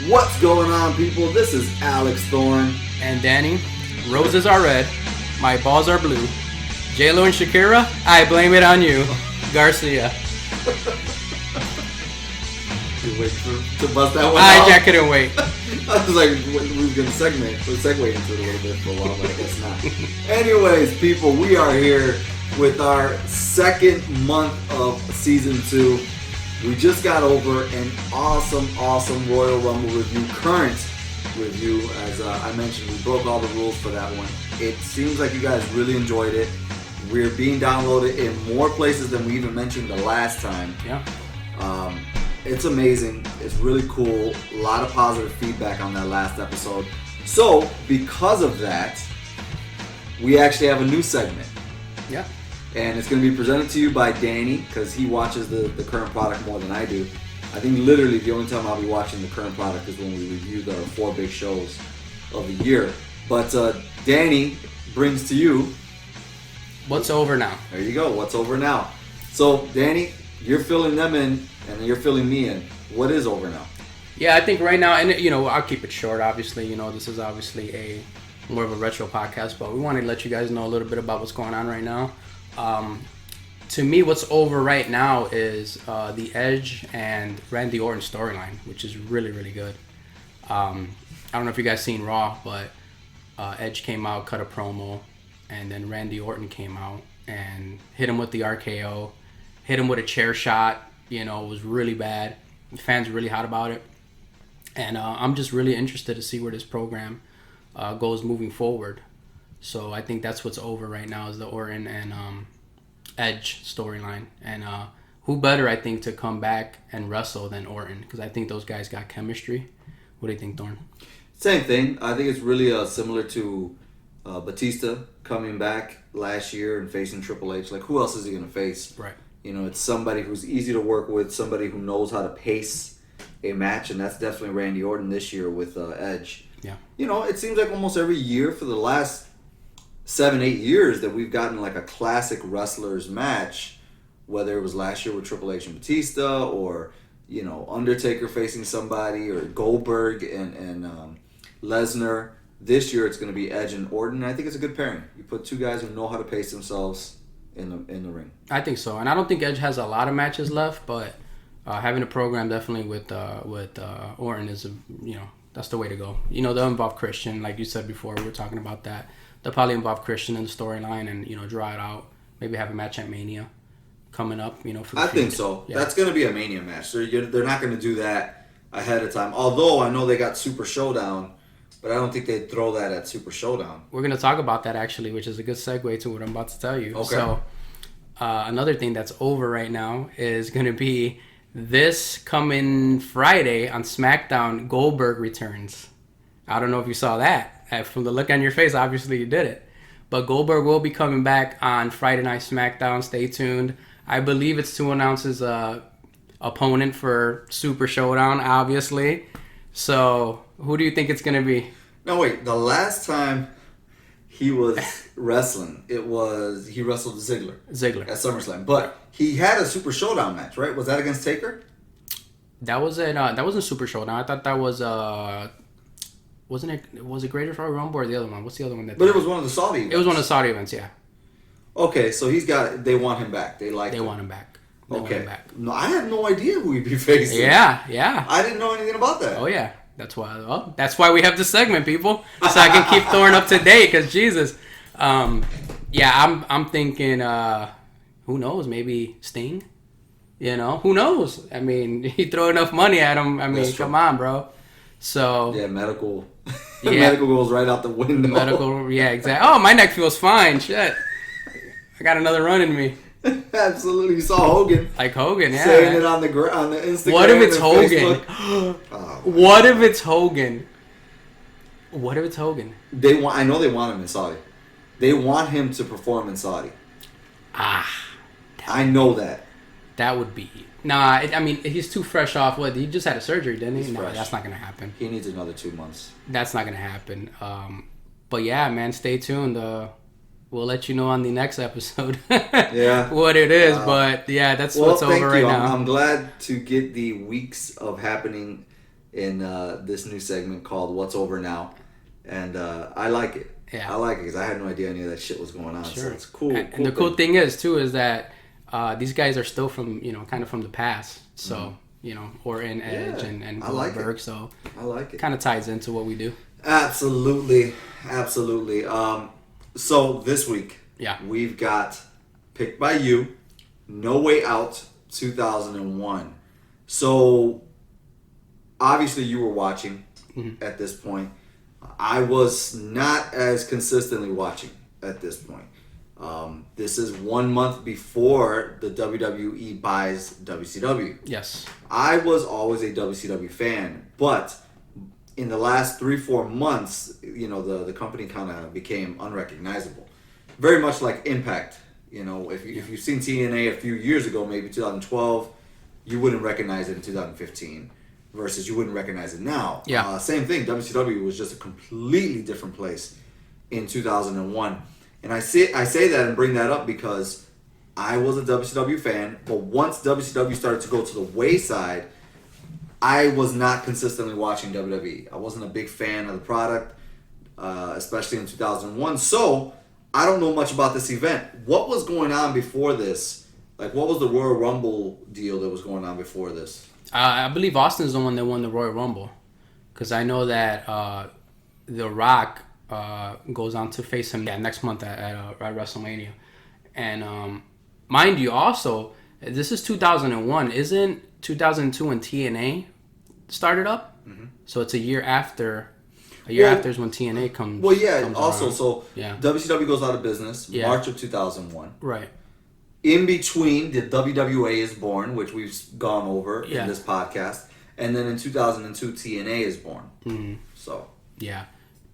What's going on, people? This is Alex Thorn. And Danny. Roses are red. My balls are blue. J-Lo and Shakira, I blame it on you. Garcia. You wait to bust that one out? I couldn't wait. I was like, we were going to segue into it a little bit for a while, but I guess not. Anyways, people, we are here with our second month of season 2. We just got over an awesome Royal Rumble review, current review. As I mentioned, we broke all the rules for that one. It seems like you guys really enjoyed it. We're being downloaded in more places than we even mentioned the last time. Yeah. It's amazing. It's really cool. A lot of positive feedback on that last episode. So, because of that, we actually have a new segment. Yeah. And it's going to be presented to you by Danny, because he watches the current product more than I do. I think literally the only time I'll be watching the current product is when we review the 4 big shows of the year. But Danny brings to you... What's over now? There you go. What's over now? So, Danny, you're filling them in, and you're filling me in. What is over now? Yeah, I think right now, and I'll keep it short, obviously. This is obviously a more of a retro podcast, but we want to let you guys know a little bit about what's going on right now. To me, what's over right now is the Edge and Randy Orton storyline, which is really, really good. I don't know if you guys seen Raw, but Edge came out, cut a promo, and then Randy Orton came out and hit him with the RKO, hit him with a chair shot. It was really bad. The fans are really hot about it. And I'm just really interested to see where this program goes moving forward. So I think that's what's over right now is the Orton and Edge storyline. And who better, I think, to come back and wrestle than Orton? Because I think those guys got chemistry. What do you think, Thorn? Same thing. I think it's really similar to Batista coming back last year and facing Triple H. Like, who else is he going to face? Right. It's somebody who's easy to work with, somebody who knows how to pace a match, and that's definitely Randy Orton this year with Edge. Yeah. It seems like almost every year for the last 7-8 years that we've gotten like a classic wrestlers match, whether it was last year with Triple H and Batista, or Undertaker facing somebody, or Goldberg and Lesnar. This year it's going to be Edge and Orton. I think it's a good pairing. You put 2 guys who know how to pace themselves in the ring. I think so, and I don't think Edge has a lot of matches left, but having a program definitely with Orton is that's the way to go. They'll involve Christian, like you said before. We were talking about that. They'll probably involve Christian in the storyline and draw it out. Maybe have a match at Mania coming up. For the I think so. Yeah. That's going to be a Mania match. They're not going to do that ahead of time. Although I know they got Super Showdown. But I don't think they'd throw that at Super Showdown. We're going to talk about that, actually, which is a good segue to what I'm about to tell you. Okay. So, another thing that's over right now is going to be this coming Friday on SmackDown, Goldberg returns. I don't know if you saw that. From the look on your face, obviously you did it. But Goldberg will be coming back on Friday Night SmackDown. Stay tuned. I believe it's to announce his opponent for Super Showdown, obviously. So, who do you think it's going to be? No, wait. The last time he was wrestling, he wrestled Ziggler at SummerSlam. But he had a Super Showdown match, right? Was that against Taker? That wasn't Super Showdown. I thought that was was it Greater Royal Rumble or the other one? What's the other one? But it was one of the Saudi events. It was one of the Saudi events, yeah. Okay, so they want him back. They want him back. Okay. No, I had no idea who he'd be facing. Yeah. I didn't know anything about that. Oh, yeah. That's why we have this segment, people. So I can keep Thorn up to date, because Jesus. I'm thinking, who knows, maybe Sting? Who knows? I mean, you throw enough money at him, come on, bro. So. Yeah, medical. Medical goes right out the window. Medical, yeah, exactly. Oh, my neck feels fine. Shit. I got another run in me. Absolutely, you saw Hogan. Like Hogan, yeah. Saying it on the Instagram. What if it's Hogan? What if it's Hogan? I know they want him in Saudi. They want him to perform in Saudi. I know that. That would be. Nah, he's too fresh off. What? He just had a surgery, didn't he? No, that's not gonna happen. He needs another 2 months. That's not gonna happen. But yeah, man, stay tuned. We'll let you know on the next episode what it is. But yeah, that's what's over right now. I'm glad to get the weeks of happening in this new segment called What's Over Now. And I like it. Yeah. I like it because I had no idea any of that shit was going on. Sure. So it's cool. And the cool thing is, too, is that these guys are still from, kind of from the past. So, Orton, Edge, and Goldberg. So I like it. Kind of ties into what we do. Absolutely. Absolutely. So this week, we've got Picked by You, No Way Out 2001. So obviously you were watching at this point. I was not as consistently watching at this point. This is 1 month before the WWE buys WCW. Yes. I was always a WCW fan, but in the last 3-4 months, the company kind of became unrecognizable. Very much like Impact. If you've seen TNA a few years ago, maybe 2012, you wouldn't recognize it in 2015. Versus you wouldn't recognize it now. Yeah. Same thing. WCW was just a completely different place in 2001. And I say that and bring that up because I was a WCW fan, but once WCW started to go to the wayside, I was not consistently watching WWE. I wasn't a big fan of the product, especially in 2001. So I don't know much about this event. What was going on before this? Like, what was the Royal Rumble deal that was going on before this? I believe Austin's the one that won the Royal Rumble. Because I know that The Rock goes on to face him next month at WrestleMania. And mind you, also, this is 2001. Isn't 2002 when TNA started up? Mm-hmm. So it's a year after. After is when TNA comes. Well, yeah. Comes also, around. so WCW goes out of business March of 2001. Right. In between, the WWA is born, which we've gone over in this podcast, and then in 2002, TNA is born. Mm-hmm. So yeah,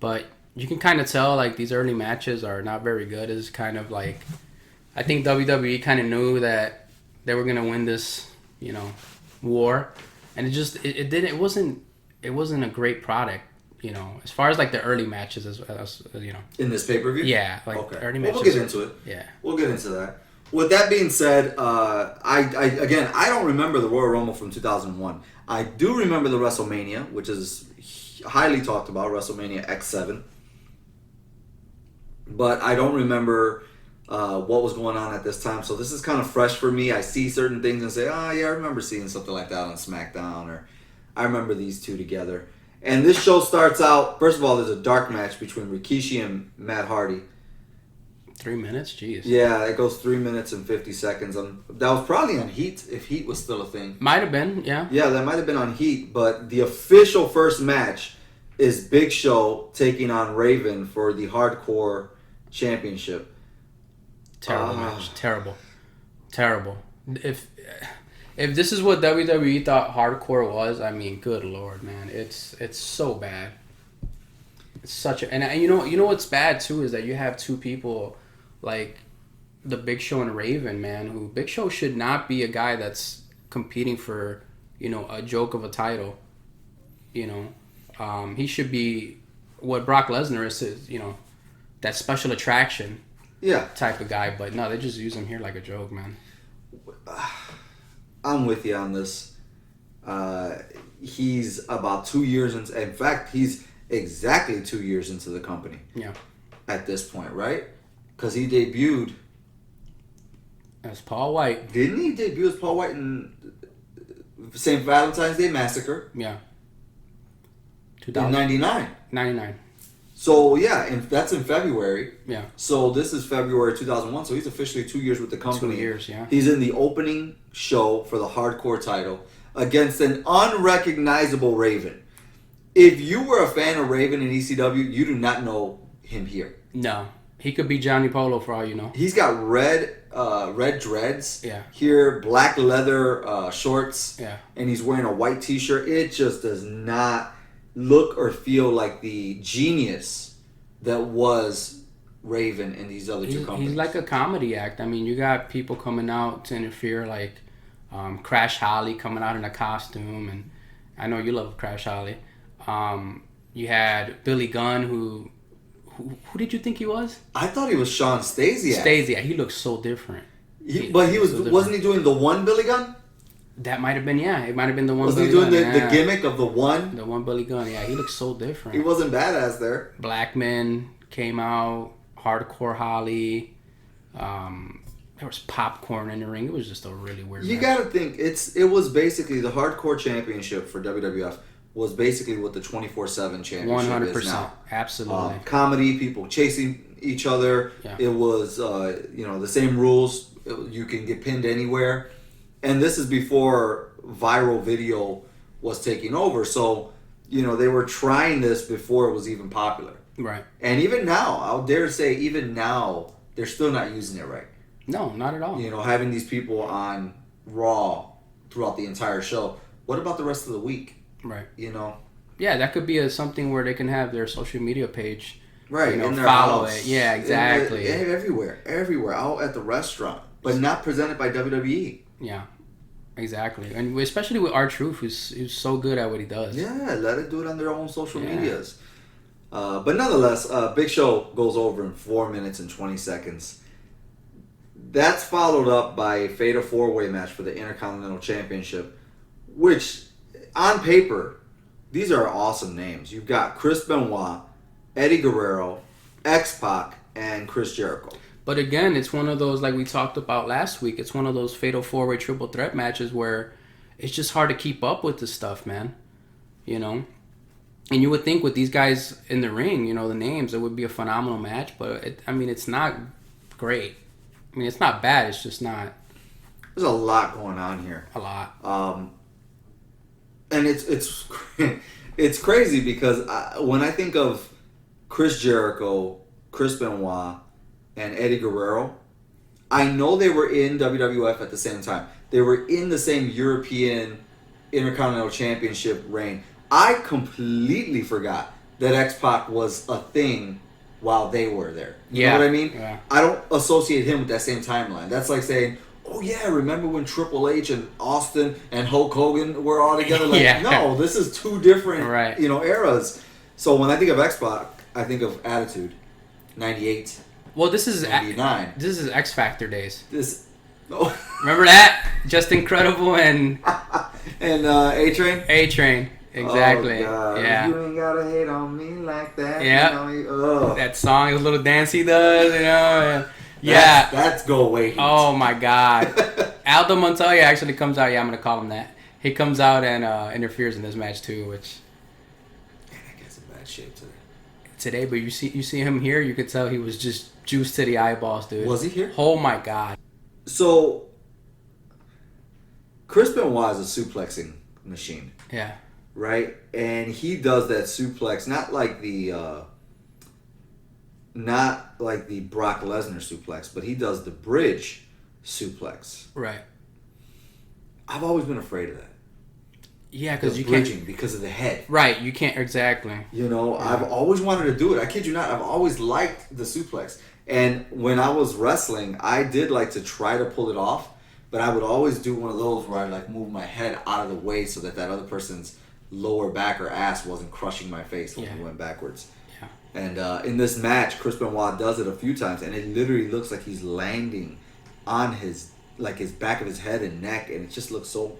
but you can kind of tell like these early matches are not very good. It's kind of like I think WWE kind of knew that they were gonna win this, war, and it wasn't a great product. As far as like the early matches, as in this pay-per-view, early matches. We'll get into it. Yeah, we'll get into that. With that being said, I don't remember the Royal Rumble from 2001. I do remember the WrestleMania, which is highly talked about, WrestleMania X7. But I don't remember what was going on at this time. So this is kind of fresh for me. I see certain things and say, I remember seeing something like that on SmackDown, or I remember these two together. And this show starts out, first of all, there's a dark match between Rikishi and Matt Hardy. 3 minutes? Jeez. Yeah, it goes 3 minutes and 50 seconds. That was probably on Heat, if Heat was still a thing. Might have been, yeah. Yeah, that might have been on Heat, but the official first match is Big Show taking on Raven for the Hardcore Championship. Terrible match. Terrible. If this is what WWE thought Hardcore was, I mean, good Lord, man. It's so bad. It's such a... And you know what's bad, too, is that you have two people... like the Big Show and Raven, man, who Big Show should not be a guy that's competing for, a joke of a title. He should be what Brock Lesnar is, that special attraction type of guy. But no, they just use him here like a joke, man. I'm with you on this. He's about 2 years into... In fact, he's exactly 2 years into the company. Yeah. At this point, right? Because he debuted as Paul White. Didn't he debut as Paul White in St. Valentine's Day Massacre? Yeah. In 99. 99. So, yeah, that's in February. Yeah. So, this is February 2001. So, he's officially 2 years with the company. 2 years, yeah. He's in the opening show for the Hardcore title against an unrecognizable Raven. If you were a fan of Raven in ECW, you do not know him here. No. He could be Johnny Polo for all you know. He's got red dreads. Yeah. Here, black leather shorts. Yeah. And he's wearing a white T-shirt. It just does not look or feel like the genius that was Raven in these other two companies. He's like a comedy act. I mean, you got people coming out to interfere, like Crash Holly coming out in a costume, and I know you love Crash Holly. You had Billy Gunn, who did you think he was? I thought he was Sean Stasiak. Stasiak. He looks so different. Wasn't he doing the one Billy Gunn? That might have been, it might have been the one. Was he doing the gimmick of the one? The one Billy Gunn, yeah. He looks so different. He wasn't badass there. Blackman came out, Hardcore Holly. There was popcorn in the ring. It was just a really weird match. Gotta think, it was basically the Hardcore Championship for WWF was basically what the 24/7 Championship is now. 100%. Absolutely. Comedy, people chasing each other. Yeah. It was, the same rules. You can get pinned anywhere. And this is before viral video was taking over. So, they were trying this before it was even popular. Right. And even now, I'll dare to say, even now, they're still not using it right. No, not at all. Having these people on Raw throughout the entire show. What about the rest of the week? Right. Yeah, that could be something where they can have their social media page. Right. In their follow house. It. Yeah, exactly. Everywhere. Out at the restaurant. But not presented by WWE. Yeah. Exactly. And especially with R-Truth, who's so good at what he does. Yeah, let it do it on their own social medias. But nonetheless, Big Show goes over in 4 minutes and 20 seconds. That's followed up by a Fatal 4-Way match for the Intercontinental Championship, which, on paper, these are awesome names. You've got Chris Benoit, Eddie Guerrero, X-Pac, and Chris Jericho. But again, it's one of those, like we talked about last week, it's one of those Fatal 4-Way triple threat matches where it's just hard to keep up with this stuff, man. And you would think with these guys in the ring, the names, it would be a phenomenal match, but it's not great. It's not bad. It's just not. There's a lot going on here. A lot. And it's crazy because when I think of Chris Jericho, Chris Benoit, and Eddie Guerrero, I know they were in WWF at the same time. They were in the same European Intercontinental Championship reign. I completely forgot that X-Pac was a thing while they were there. You know what I mean? Yeah. I don't associate him with that same timeline. That's like saying, oh yeah, remember when Triple H and Austin and Hulk Hogan were all together? Like, no, this is two different, eras. So when I think of X-Pac, I think of Attitude, 98. Well, this is 99. This is X Factor days. Oh. Remember that? Just Incredible and A-Train? A-Train. Exactly. Oh, God. Yeah. You ain't gotta hate on me like that. Yeah. That song, his little dance he does, Yeah. That's go away. Oh my God. Aldo Montoya actually comes out. Yeah, I'm gonna call him that. He comes out and interferes in this match too, which. Man, that guy's in bad shape today. But you see him here. You could tell he was just juiced to the eyeballs, dude. Was he here? Oh my God. So, Chris Benoit is a suplexing machine. Yeah. Right? And he does that suplex, not like the Brock Lesnar suplex, but he does the bridge suplex. Right. I've always been afraid of that. Yeah, because you bridging can't. Because of the head. Right, you can't, exactly. I've always wanted to do it. I kid you not. I've always liked the suplex. And when I was wrestling, I did like to try to pull it off, but I would always do one of those where I move my head out of the way so that other person's lower back or ass wasn't crushing my face when we went backwards. Yeah. And in this match, Chris Benoit does it a few times, and it literally looks like he's landing on his back of his head and neck, and it just looks so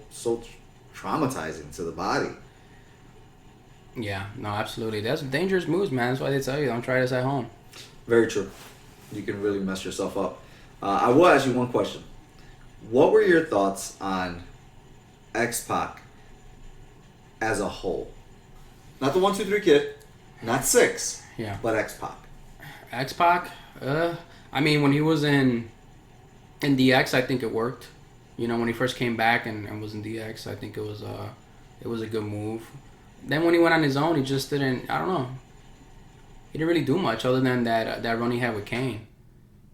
traumatizing to the body. Yeah, no, absolutely. That's dangerous moves, man. That's why they tell you, don't try this at home. Very true. You can really mess yourself up. I will ask you one question. What were your thoughts on X-Pac as a whole? Not the 1, 2, 3 kid, not 6, but X-Pac. X-Pac, when he was in DX, I think it worked. When he first came back and was in DX, I think it was a good move. Then when he went on his own, he just didn't. I don't know. He didn't really do much other than that run he had with Kane.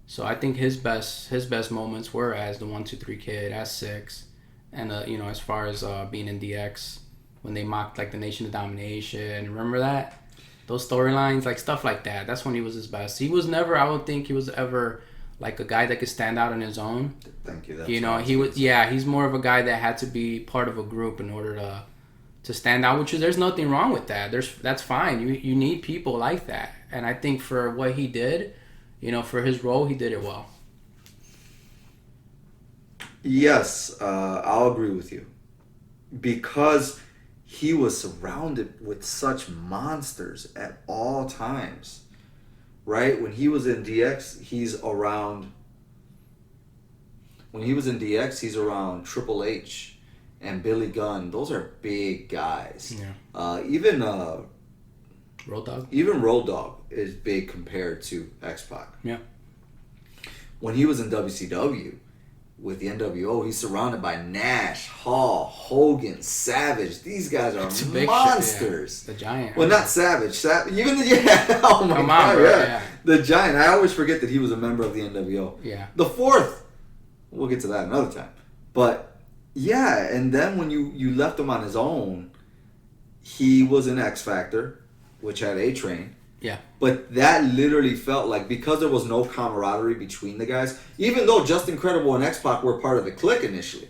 So I think his best moments were as the 1, 2, 3 kid, as 6, and as far as being in DX when they mocked the Nation of Domination. Remember that? Those storylines, stuff like that. That's when he was his best. He was never. I don't think he was ever a guy that could stand out on his own. Thank you. He was. Yeah, he's more of a guy that had to be part of a group in order to stand out. There's nothing wrong with that. That's fine. You need people like that. And I think for what he did, for his role, he did it well. Yes, I'll agree with you. because he was surrounded with such monsters at all times, right? When he was in DX, he's around Triple H and Billy Gunn. Those are big guys. Yeah. Even Road Dogg. Even Road Dogg is big compared to X-Pac. Yeah. When he was in WCW with the NWO, he's surrounded by Nash, Hall, Hogan, Savage. These guys are monsters. Yeah. The Giant. Well, not Savage. Even the oh my God, yeah. The Giant. I always forget that he was a member of the NWO. Yeah. The Fourth. We'll get to that another time. But yeah, and then when you left him on his own, he was in X Factor, which had A-Train. Yeah. But that literally felt like, because there was no camaraderie between the guys, even though Just Incredible and X-Pac were part of the clique initially,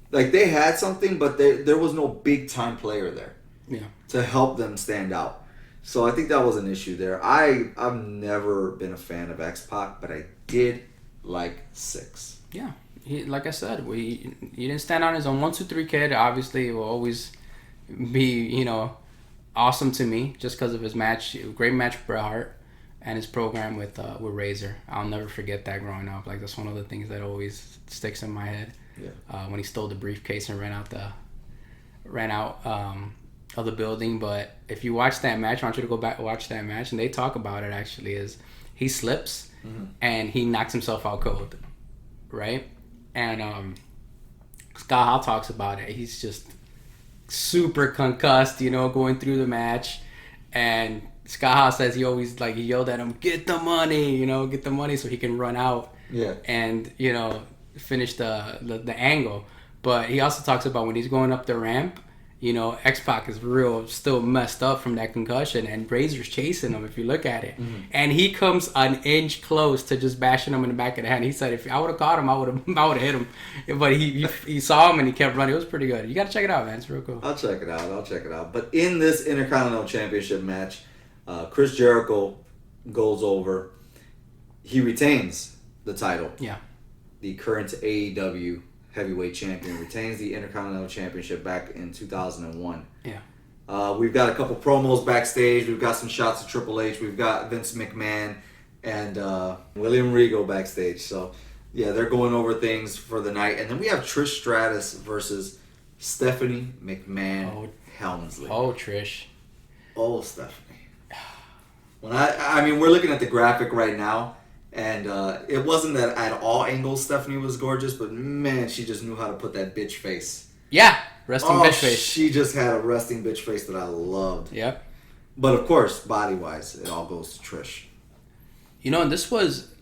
like they had something, but there was no big time player there to help them stand out. So I think that was an issue there. I've never been a fan of X-Pac, but I did like Six. Yeah. Like I said, he didn't stand on his own. 1, 2, 3 Kid obviously will always be, awesome to me just because of his match, great match with Bret Hart, and his program with Razor. I'll never forget that growing up. Like, that's one of the things that always sticks in my head. Yeah. When he stole the briefcase and ran out of the building. But if you watch that match, I want you to go back and watch that match, and they talk about it actually. Is he slips and he knocks himself out cold, right? And Scott Hall talks about it. He's just super concussed, going through the match, and Scott Hall says he always he yelled at him, "Get the money, get the money," so he can run out, and finish the angle. But he also talks about when he's going up the ramp, X-Pac is still messed up from that concussion, and Razor's chasing him if you look at it, and he comes an inch close to just bashing him in the back of the head. He said, if I would have caught him, I would have hit him, but he saw him and he kept running. It was pretty good. You got to check it out, man. It's real cool. I'll check it out. But in this Intercontinental Championship match, Chris Jericho goes over. He retains the title. Yeah. The current AEW heavyweight champion retains the Intercontinental Championship back in 2001. Yeah. We've got a couple promos backstage. We've got some shots of Triple H. We've got Vince McMahon and William Regal backstage. So, yeah, they're going over things for the night. And then we have Trish Stratus versus Stephanie McMahon Helmsley. Oh, Trish. Oh, Stephanie. When I mean, we're looking at the graphic right now. And it wasn't that at all angles Stephanie was gorgeous, but man, she just knew how to put that bitch face. Yeah, resting bitch face. She just had a resting bitch face that I loved. Yep. But of course, body-wise, it all goes to Trish. And this was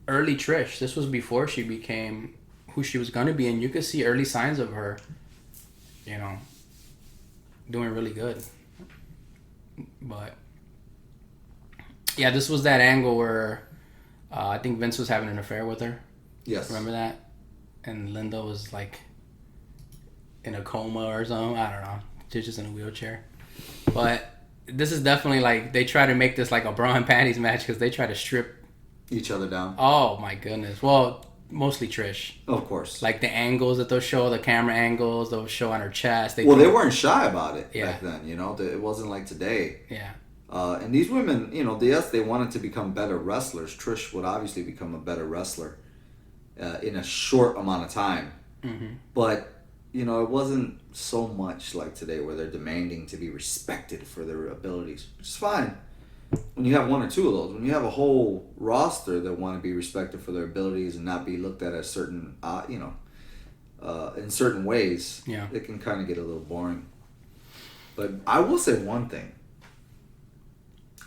early Trish. This was before she became who she was going to be, and you could see early signs of her, doing really good. But, yeah, this was that angle where I think Vince was having an affair with her. Yes. Remember that? And Linda was in a coma or something. I don't know. She's just in a wheelchair. But this is definitely they try to make this a bra and panties match because they try to strip each other down. Oh my goodness. Well, mostly Trish. Of course. The angles that they'll show, the camera angles they'll show on her chest. They weren't shy about it back then. It wasn't like today. Yeah. And these women, they wanted to become better wrestlers. Trish would obviously become a better wrestler in a short amount of time. Mm-hmm. But, it wasn't so much like today where they're demanding to be respected for their abilities, which is fine when you have one or two of those. When you have a whole roster that want to be respected for their abilities and not be looked at as certain, in certain ways, it can kind of get a little boring. But I will say one thing.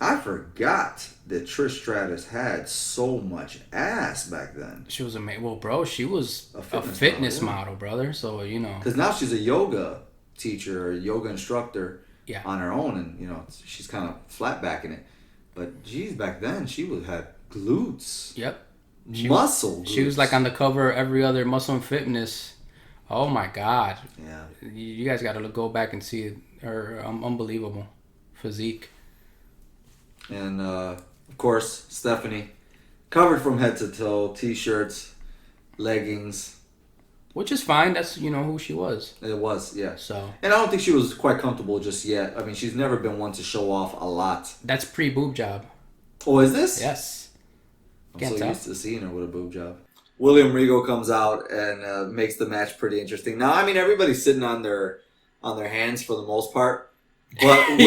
I forgot that Trish Stratus had so much ass back then. She was amazing. Well, bro, she was a fitness model, brother. So, Because now she's a yoga teacher or yoga instructor on her own. And, she's kind of flat backing it. But, geez, back then she had glutes. Yep. Muscle glutes. She was on the cover of every other Muscle and Fitness. Oh, my God. Yeah. You guys got to go back and see her unbelievable physique. And, of course, Stephanie, covered from head to toe, t-shirts, leggings, Which is fine. That's, who she was. It was, yeah. So. And I don't think she was quite comfortable just yet. I mean, she's never been one to show off a lot. That's pre-boob job. Oh, is this? Yes. I'm so used to seeing her with a boob job. William Regal comes out and makes the match pretty interesting. Now, I mean, everybody's sitting on their hands for the most part, but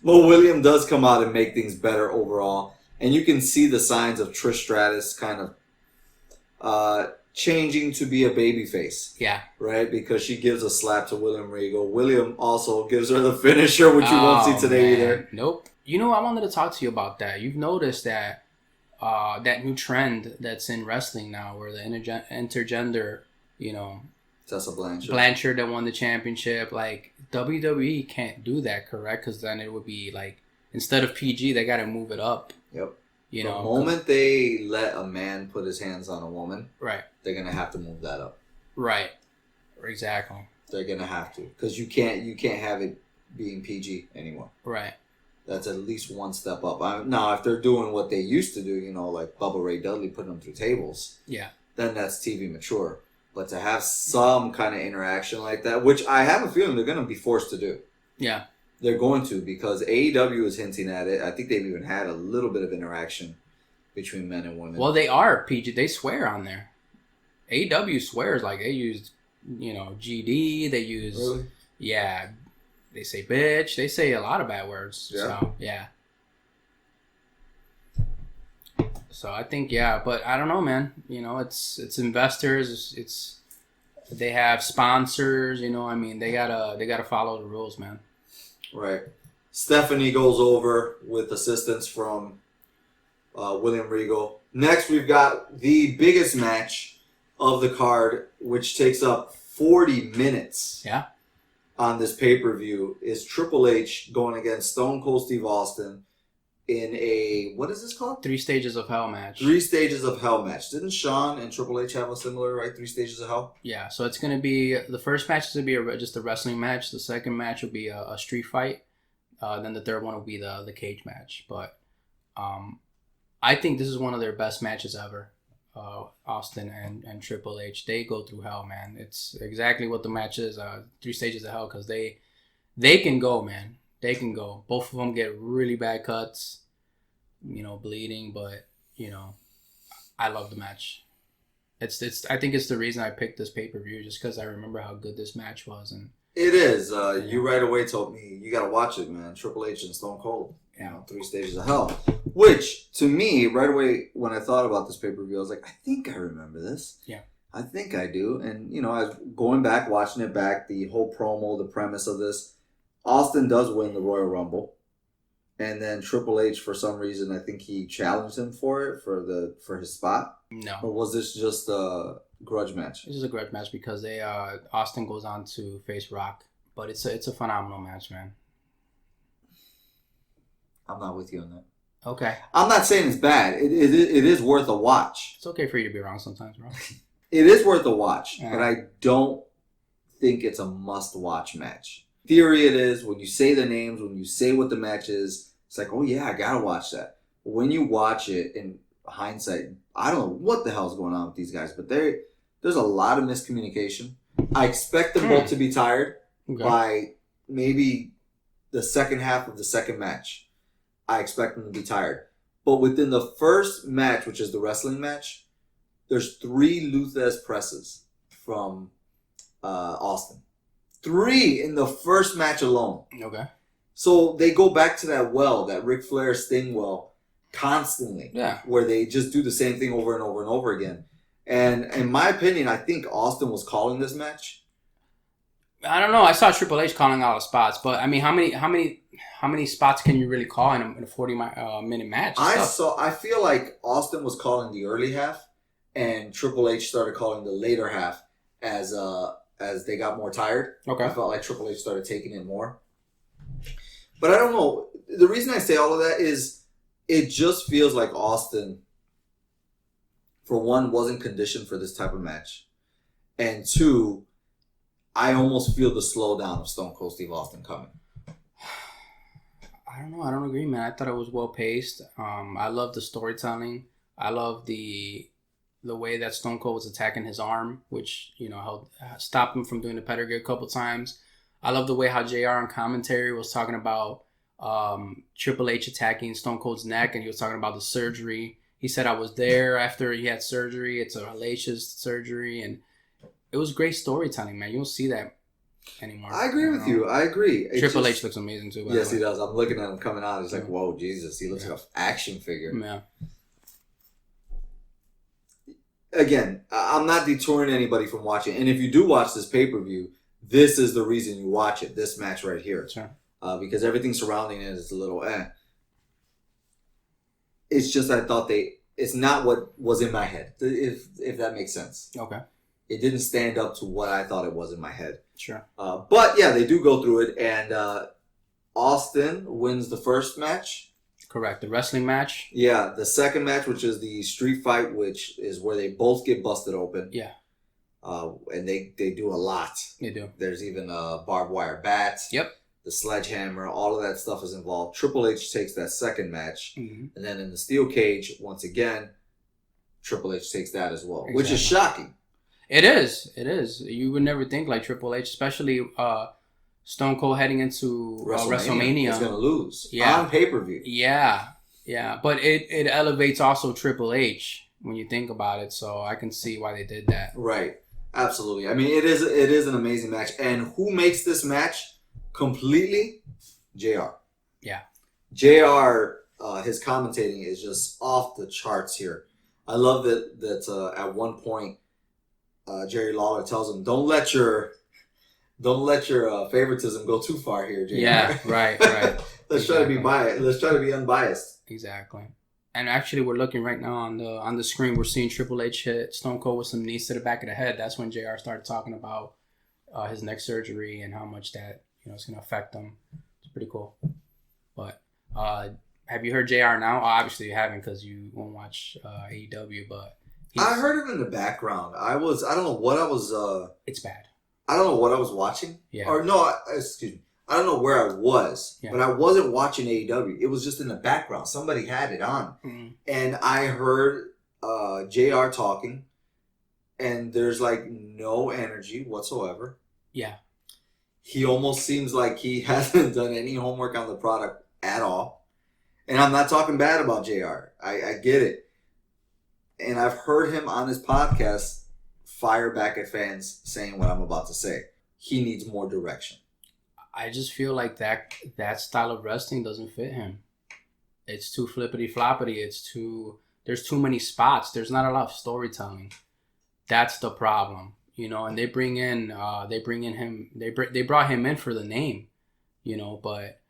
William does come out and make things better overall, and you can see the signs of Trish Stratus kind of changing to be a babyface. Yeah. Right, because she gives a slap to William Regal. William also gives her the finisher, which you won't see today either. Nope. I wanted to talk to you about that. You've noticed that. That new trend that's in wrestling now, where the intergender, Tessa Blanchard that won the championship. Like, WWE can't do that, correct? Because then it would be like, instead of PG, they got to move it up. Yep. The moment they let a man put his hands on a woman, right, they're gonna have to move that up. Right. Exactly. They're gonna have to, because you can't have it being PG anymore. Right. That's at least one step up. Now, if they're doing what they used to do, like Bubba Ray Dudley putting them through tables, then that's TV mature. But to have some kind of interaction like that, which I have a feeling they're going to be forced to do. Yeah. They're going to, because AEW is hinting at it. I think they've even had a little bit of interaction between men and women. Well, they are PG. They swear on there. AEW swears, like they use, GD. They use, really? Yeah. They say bitch. They say a lot of bad words. Yeah. So, yeah. So I think, but I don't know, man. It's investors. They have sponsors. They gotta follow the rules, man. Right. Stephanie goes over with assistance from William Regal. Next, we've got the biggest match of the card, which takes up 40 minutes. Yeah. On this pay-per-view is Triple H going against Stone Cold Steve Austin in a, what is this called? 3 Stages of Hell match. 3 Stages of Hell match. Didn't Shawn and Triple H have a similar, 3 Stages of Hell? Yeah, so it's going to be, the first match is going to be just a wrestling match. The second match will be a street fight. Then the third one will be the cage match. But I think this is one of their best matches ever. Austin and Triple H, they go through hell, man. It's exactly what the match is, 3 Stages of Hell, because they can go, man. They can go. Both of them get really bad cuts, bleeding, but I love the match. It's I think it's the reason I picked this pay-per-view, just because I remember how good this match was. And it is. You right away told me you gotta watch it, man. Triple H and Stone Cold. 3 Stages of Hell. Which, to me, right away, when I thought about this pay-per-view, I was like, I think I remember this. Yeah. I think I do. And, I was going back, watching it back, the whole promo, the premise of this. Austin does win the Royal Rumble. And then Triple H, for some reason, I think he challenged him for it, for his spot. No. Or was this just a grudge match? This is a grudge match because Austin goes on to face Rock. But it's a phenomenal match, man. I'm not with you on that. Okay. I'm not saying it's bad. It is worth a watch. It's okay for you to be wrong sometimes, bro. It is worth a watch, but I don't think it's a must-watch match. Theory it is, when you say the names, when you say what the match is, it's like, oh yeah, I gotta watch that. But when you watch it, in hindsight, I don't know what the hell's going on with these guys, but there's a lot of miscommunication. I expect them both to be tired by maybe the second half of the second match. I expect them to be tired. But within the first match, which is the wrestling match, there's 3 Luthez presses from Austin. 3 in the first match alone. Okay. So they go back to that well, that Ric Flair Sting well, constantly. Yeah. Where they just do the same thing over and over and over again. And in my opinion, I think Austin was calling this match. I don't know. I saw Triple H calling all the spots, but I mean, how many spots can you really call in a 40-minute match? I feel like Austin was calling the early half, and Triple H started calling the later half as they got more tired. Okay. I felt like Triple H started taking in more. But I don't know. The reason I say all of that is it just feels like Austin, for one, wasn't conditioned for this type of match, and 2, I almost feel the slowdown of Stone Cold Steve Austin coming. I don't know. I don't agree, man. I thought it was well paced. I love the storytelling. I love the the way that Stone Cold was attacking his arm, which, you know, helped stop him from doing the pedigree a couple times. I love the way how JR on commentary was talking about Triple H attacking Stone Cold's neck, and he was talking about the surgery. He said, I was there after he had surgery. It's a hellacious surgery, and it was great storytelling, man. You don't see that anymore. I agree with you. I agree. Triple H looks amazing too. Yes, he does. I'm looking at him coming out. He's like, whoa, Jesus. He looks like an action figure. Yeah. Again, I'm not detouring anybody from watching. And if you do watch this pay-per-view, this is the reason you watch it. This match right here. Sure. Because everything surrounding it is a little It's just I thought it's not what was in my head, if that makes sense. Okay. It didn't stand up to what I thought it was in my head. Sure. But yeah, they do go through it, and Austin wins the first match. Correct. The wrestling match. Yeah, the second match, which is the street fight, which is where they both get busted open. Yeah. And they do a lot. They do. There's even a barbed wire bat. Yep. The sledgehammer, all of that stuff is involved. Triple H takes that second match. Mm-hmm. And then in the steel cage, once again, Triple H takes that as well, Exactly. which is shocking. It is. It is. You would never think like Triple H, especially Stone Cold heading into WrestleMania. He's going to lose. Yeah. On pay-per-view. Yeah. Yeah. But it elevates also Triple H when you think about it. So I can see why they did that. Right. Absolutely. I mean, it is an amazing match. And who makes this match completely? JR. Yeah. JR, his commentating is just off the charts here. I love that at one point, Jerry Lawler tells him, "Don't let your favoritism go too far here, JR." Yeah, right. Let's try to be biased. Let's try to be unbiased. Exactly. And actually, we're looking right now on the screen. We're seeing Triple H hit Stone Cold with some knees to the back of the head. That's when JR started talking about his neck surgery and how much that it's going to affect him. It's pretty cool. But have you heard JR now? Obviously, you haven't because you won't watch AEW. But I heard him in the background. I don't know what I was. It's bad. I don't know what I was watching. Yeah. Or no, excuse me. I don't know where I was, Yeah. but I wasn't watching AEW. It was just in the background. Somebody had it on. Mm-hmm. And I heard JR talking, and there's like no energy whatsoever. Yeah. He almost seems like he hasn't done any homework on the product at all. And I'm not talking bad about JR. I get it. And I've heard him on his podcast fire back at fans saying what I'm about to say. He needs more direction. I just feel like that style of wrestling doesn't fit him. It's too flippity floppity. There's too many spots. There's not a lot of storytelling. That's the problem, And they bring in him. They brought him in for the name, But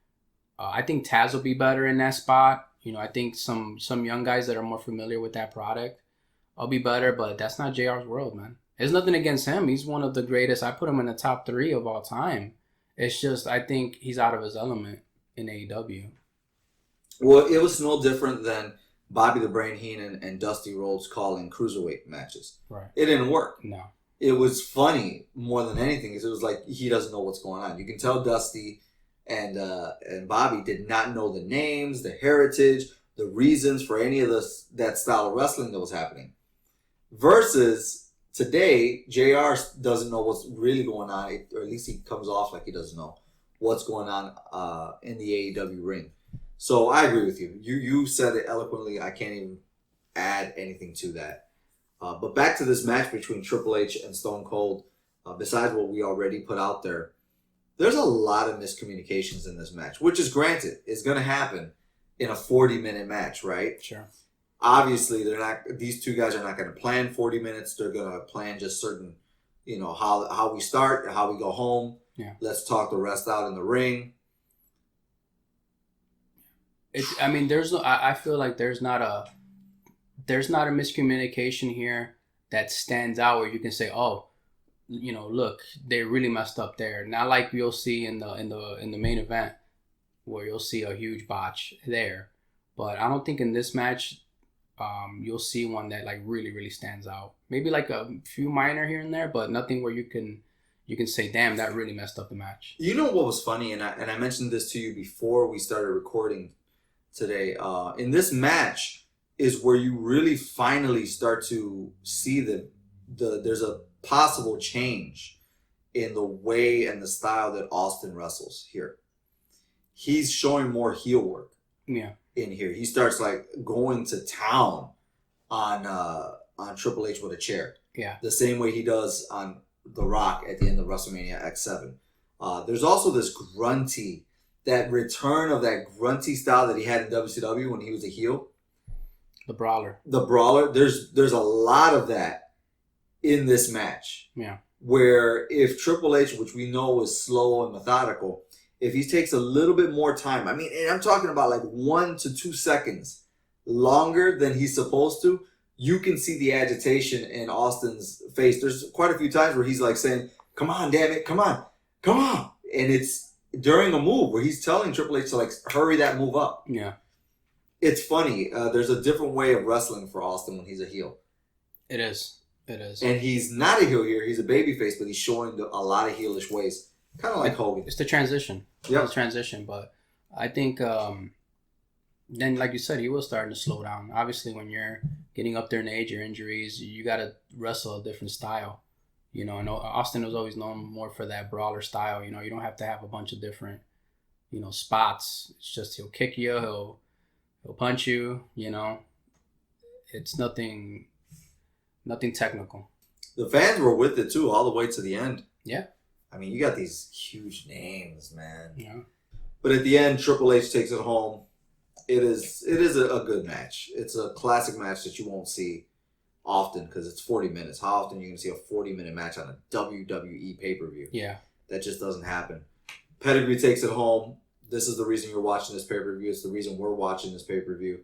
I think Taz will be better in that spot. I think some young guys that are more familiar with that product, I'll be better. But that's not JR's world, man. There's nothing against him. He's one of the greatest. I put him in the top 3 of all time. It's just, I think he's out of his element in AEW. Well, it was no different than Bobby the Brain Heenan and Dusty Rhodes calling cruiserweight matches. Right. It didn't work. No. It was funny more than anything because it was like he doesn't know what's going on. You can tell Dusty and Bobby did not know the names, the heritage, the reasons for any of that style of wrestling that was happening. Versus today, JR doesn't know what's really going on, or at least he comes off like he doesn't know what's going on in the AEW ring. So I agree with you. You said it eloquently. I can't even add anything to that. But back to this match between Triple H and Stone Cold, besides what we already put out there, there's a lot of miscommunications in this match, which is granted, is going to happen in a 40-minute match, right? Sure. Obviously, these two guys are not going to plan 40 minutes. They're going to plan just certain, how we start, how we go home. Yeah. Let's talk the rest out in the ring. I feel like there's not a miscommunication here that stands out where you can say, oh, look, they really messed up there. Not like you'll see in the main event where you'll see a huge botch there. But I don't think in this match you'll see one that like really, really stands out. Maybe like a few minor here and there, but nothing where you can say, damn, that really messed up the match. You know what was funny, and I mentioned this to you before we started recording today. In this match, is where you really finally start to see that there's a possible change in the way and the style that Austin wrestles here. He's showing more heel work. Yeah. In here, he starts like going to town on Triple H with a chair. Yeah. The same way he does on The Rock at the end of WrestleMania X7. There's also this grunty, that return of that grunty style that he had in WCW when he was a heel. The brawler. There's a lot of that in this match. Yeah. Where if Triple H, which we know is slow and methodical, if he takes a little bit more time, I mean, and I'm talking about like 1 to 2 seconds longer than he's supposed to, you can see the agitation in Austin's face. There's quite a few times where he's like saying, "Come on, damn it, come on. And it's during a move where he's telling Triple H to like hurry that move up. Yeah. It's funny. There's a different way of wrestling for Austin when he's a heel. It is. And he's not a heel here. He's a babyface, but he's showing a lot of heelish ways. Kind of like Hogan. It's the transition. Yeah. It's transition, but I think then, like you said, he was starting to slow down. Obviously, when you're getting up there in age, your injuries, you got to wrestle a different style. You know, and Austin was always known more for that brawler style. You know, you don't have to have a bunch of different, spots. It's just he'll kick you, he'll punch you. You know, it's nothing technical. The fans were with it too, all the way to the end. Yeah. I mean, you got these huge names, man. Yeah. But at the end, Triple H takes it home. It is a good match. It's a classic match that you won't see often because it's 40 minutes. How often are you going to see a 40-minute match on a WWE pay-per-view? Yeah. That just doesn't happen. Pedigree takes it home. This is the reason you're watching this pay-per-view. It's the reason we're watching this pay-per-view.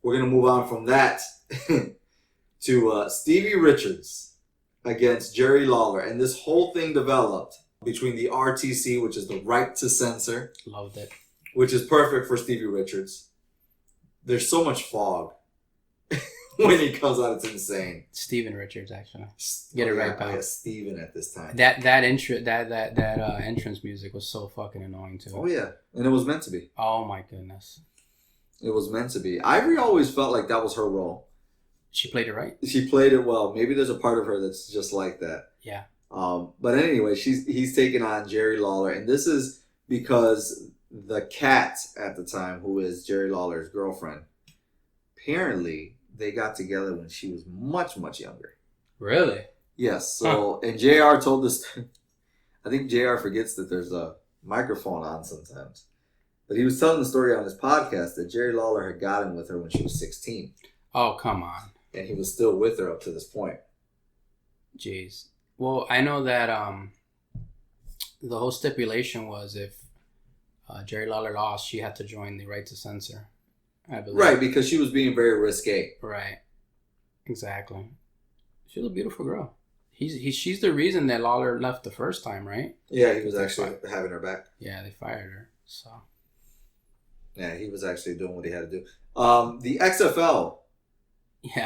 We're going to move on from that to Stevie Richards against Jerry Lawler. And this whole thing developed between the RTC, which is the right to censor. Loved it. Which is perfect for Stevie Richards. There's so much fog when he comes out. It's insane. Steven Richards, actually. Get it right, pal. Yeah, Steven at this time. That entrance music was so fucking annoying too. Oh yeah, and it was meant to be. Oh my goodness. It was meant to be. Ivory always felt like that was her role. She played it right. She played it well. Maybe there's a part of her that's just like that. Yeah. But anyway, he's taking on Jerry Lawler, and this is because the cat at the time, who is Jerry Lawler's girlfriend, apparently they got together when she was much, much younger. Really? Yes. So, and JR told this. I think JR forgets that there's a microphone on sometimes. But he was telling the story on his podcast that Jerry Lawler had gotten with her when she was 16. Oh, come on. And he was still with her up to this point. Jeez. Well, I know that the whole stipulation was if Jerry Lawler lost, she had to join the right to censor, I believe. Right, because she was being very risque. Right. Exactly. She's a beautiful girl. She's the reason that Lawler left the first time, right? Yeah, he was actually having her back. Yeah, they fired her. So. Yeah, he was actually doing what he had to do. The XFL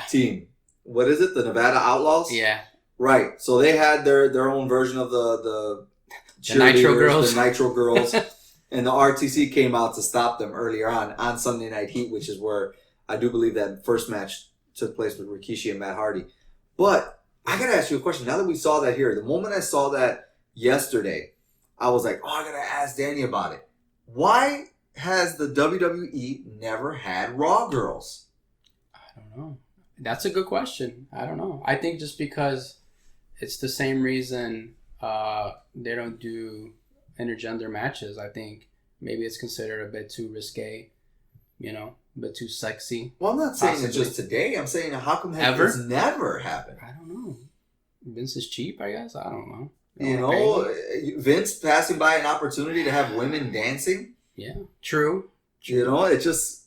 team. What is it? The Nevada Outlaws? Yeah. Right. So they had their own version of the Nitro Girls. The Nitro Girls. And the RTC came out to stop them earlier on Sunday Night Heat, which is where I do believe that first match took place with Rikishi and Matt Hardy. But I got to ask you a question. Now that we saw that here, the moment I saw that yesterday, I was like, I got to ask Danny about it. Why has the WWE never had Raw girls? I don't know. That's a good question. I don't know. I think just because it's the same reason they don't do intergender matches. I think maybe it's considered a bit too risque, a bit too sexy. Well, I'm not saying it's just today. I'm saying how come it's never happened? I don't know. Vince is cheap, I guess. I don't know. Vince passing by an opportunity to have women dancing. Yeah, true. It just.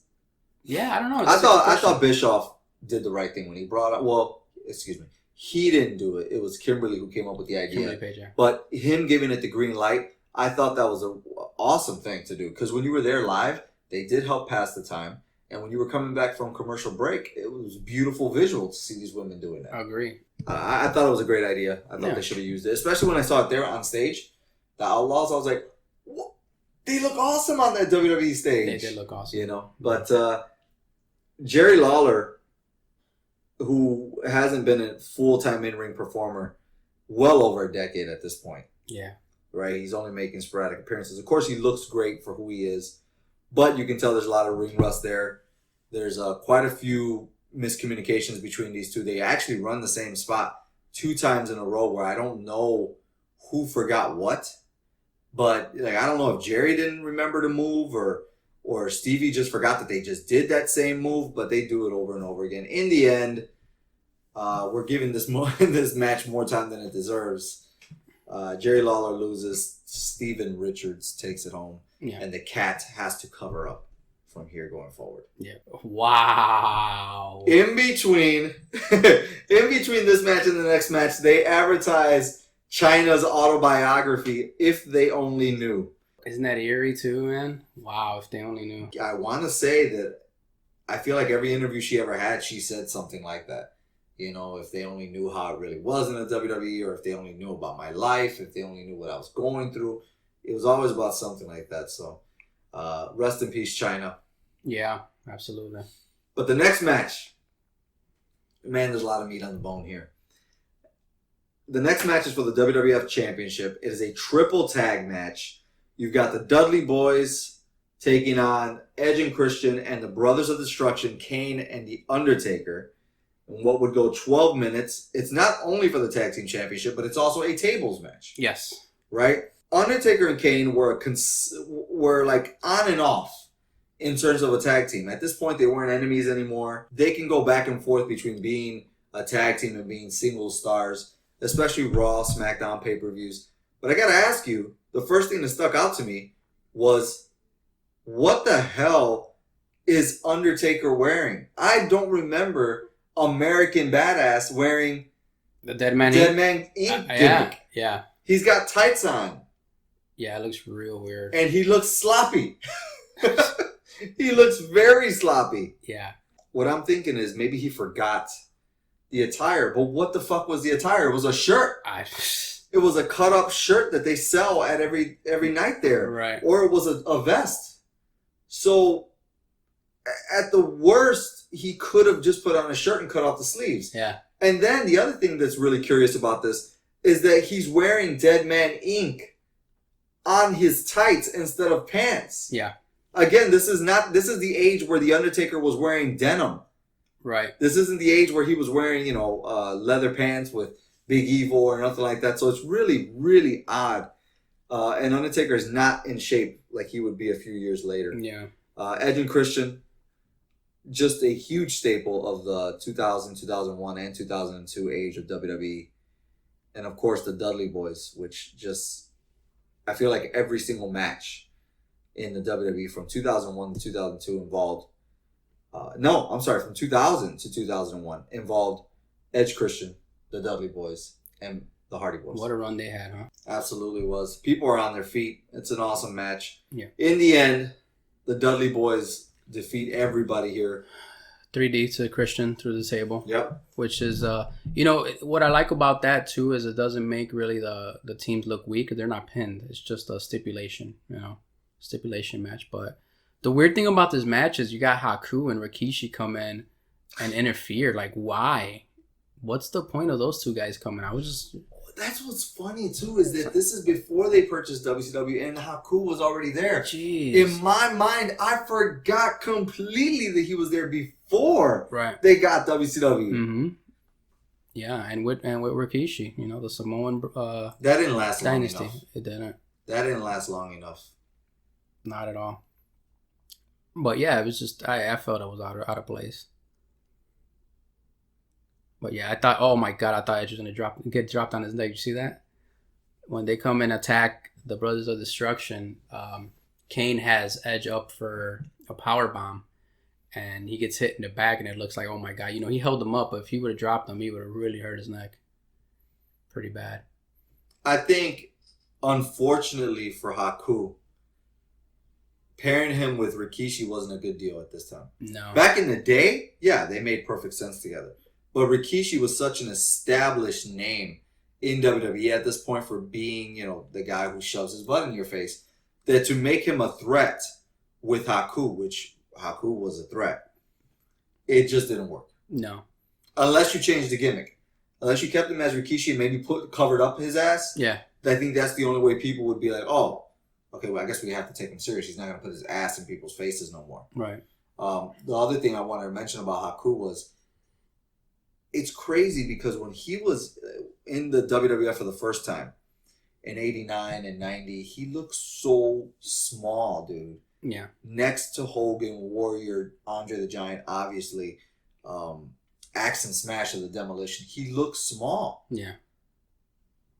Yeah, I don't know. I thought Bischoff did the right thing when he brought up. Well, excuse me. He didn't do it. It was Kimberly who came up with the idea. Kimberly Page, yeah. But him giving it the green light, I thought that was an awesome thing to do. Because when you were there live, they did help pass the time. And when you were coming back from commercial break, it was beautiful visual to see these women doing that. I agree. I thought it was a great idea. I thought they should have used it. Especially when I saw it there on stage. The Outlaws, I was like, what? They look awesome on that WWE stage. They did look awesome. But Jerry Lawler, who hasn't been a full-time in-ring performer well over a decade at this point. Yeah. Right? He's only making sporadic appearances. Of course, he looks great for who he is, but you can tell there's a lot of ring rust there. There's quite a few miscommunications between these two. They actually run the same spot 2 times in a row where I don't know who forgot what. But like I don't know if Jerry didn't remember to move or Stevie just forgot that they just did that same move, but they do it over and over again. In the end, we're giving this match more time than it deserves. Jerry Lawler loses. Steven Richards takes it home. Yeah. And the Cat has to cover up from here going forward. Yeah. Wow. In between this match and the next match, they advertise Chyna's autobiography, If They Only Knew. Isn't that eerie too, man? Wow, if they only knew. I want to say that I feel like every interview she ever had, she said something like that. You know, if they only knew how it really was in the WWE, or if they only knew about my life, if they only knew what I was going through. It was always about something like that. So, rest in peace, Chyna. Yeah, absolutely. But the next match, man, there's a lot of meat on the bone here. The next match is for the WWF Championship. It is a triple tag match. You've got the Dudley Boys taking on Edge and Christian and the Brothers of Destruction, Kane and The Undertaker. And what would go 12 minutes. It's not only for the Tag Team Championship, but it's also a tables match. Yes. Right? Undertaker and Kane were like on and off in terms of a tag team. At this point, they weren't enemies anymore. They can go back and forth between being a tag team and being single stars, especially Raw, SmackDown pay-per-views. But I gotta ask you, the first thing that stuck out to me was, what the hell is Undertaker wearing? I don't remember American Badass wearing the Dead Man Inc. gimmick. Yeah. He's got tights on. Yeah, it looks real weird. And he looks sloppy. He looks very sloppy. Yeah. What I'm thinking is maybe he forgot the attire. But what the fuck was the attire? It was a shirt. It was a cut-up shirt that they sell at every night there. Right. Or it was a vest. So, at the worst, he could have just put on a shirt and cut off the sleeves. Yeah. And then the other thing that's really curious about this is that he's wearing Dead Man Inc. on his tights instead of pants. Yeah. Again, this is the age where The Undertaker was wearing denim. Right. This isn't the age where he was wearing, leather pants with Big Evil or nothing like that. So it's really, really odd. And Undertaker is not in shape like he would be a few years later. Yeah. Edge and Christian, just a huge staple of the 2000, 2001, and 2002 age of WWE. And of course, the Dudley Boys, which just, I feel like every single match in the WWE from 2001 to 2002 involved, from 2000 to 2001 involved Edge Christian, the Dudley Boys, and the Hardy Boys. What a run they had, huh? Absolutely was. People are on their feet. It's an awesome match. Yeah. In the end, the Dudley Boys defeat everybody here. 3D to Christian through the table. Yep. Which is, what I like about that too is it doesn't make really the teams look weak. They're not pinned. It's just a stipulation match. But the weird thing about this match is you got Haku and Rikishi come in and interfere. Like, why? What's the point of those two guys coming? That's what's funny too, is that this is before they purchased WCW and Haku was already there. Jeez. In my mind, I forgot completely that he was there before they got WCW. Mm-hmm. Yeah, and with Rikishi, the Samoan that didn't last dynasty. Long enough. It didn't. That didn't last long enough. Not at all. But yeah, it was just I felt it was out of place. But yeah, I thought, oh my God, I thought Edge was going to get dropped on his neck. You see that? When they come and attack the Brothers of Destruction, Kane has Edge up for a power bomb, and he gets hit in the back, and it looks like, oh my God. He held him up, but if he would have dropped him, he would have really hurt his neck. Pretty bad. I think, unfortunately for Haku, pairing him with Rikishi wasn't a good deal at this time. No. Back in the day, yeah, they made perfect sense together. But Rikishi was such an established name in WWE at this point for being, the guy who shoves his butt in your face, that to make him a threat with Haku, which Haku was a threat, it just didn't work. No. Unless you changed the gimmick. Unless you kept him as Rikishi and maybe covered up his ass. Yeah. I think that's the only way people would be like, oh, okay, well, I guess we have to take him serious. He's not going to put his ass in people's faces no more. Right. The other thing I wanted to mention about Haku was, it's crazy because when he was in the WWF for the first time, in 89 and 90, he looked so small, dude. Yeah. Next to Hogan, Warrior, Andre the Giant, obviously, Axe and Smash of the Demolition. He looks small. Yeah.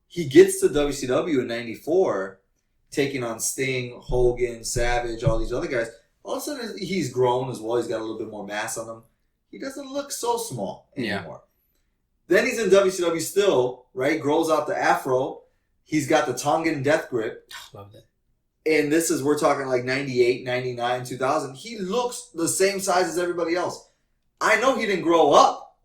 He gets to WCW in 94, taking on Sting, Hogan, Savage, all these other guys. All of a sudden, he's grown as well. He's got a little bit more mass on him. He doesn't look so small anymore. Yeah. Then he's in WCW still, right? Grows out the afro. He's got the Tongan death grip. Love that. And this is, we're talking like 98, 99, 2000. He looks the same size as everybody else. I know he didn't grow up.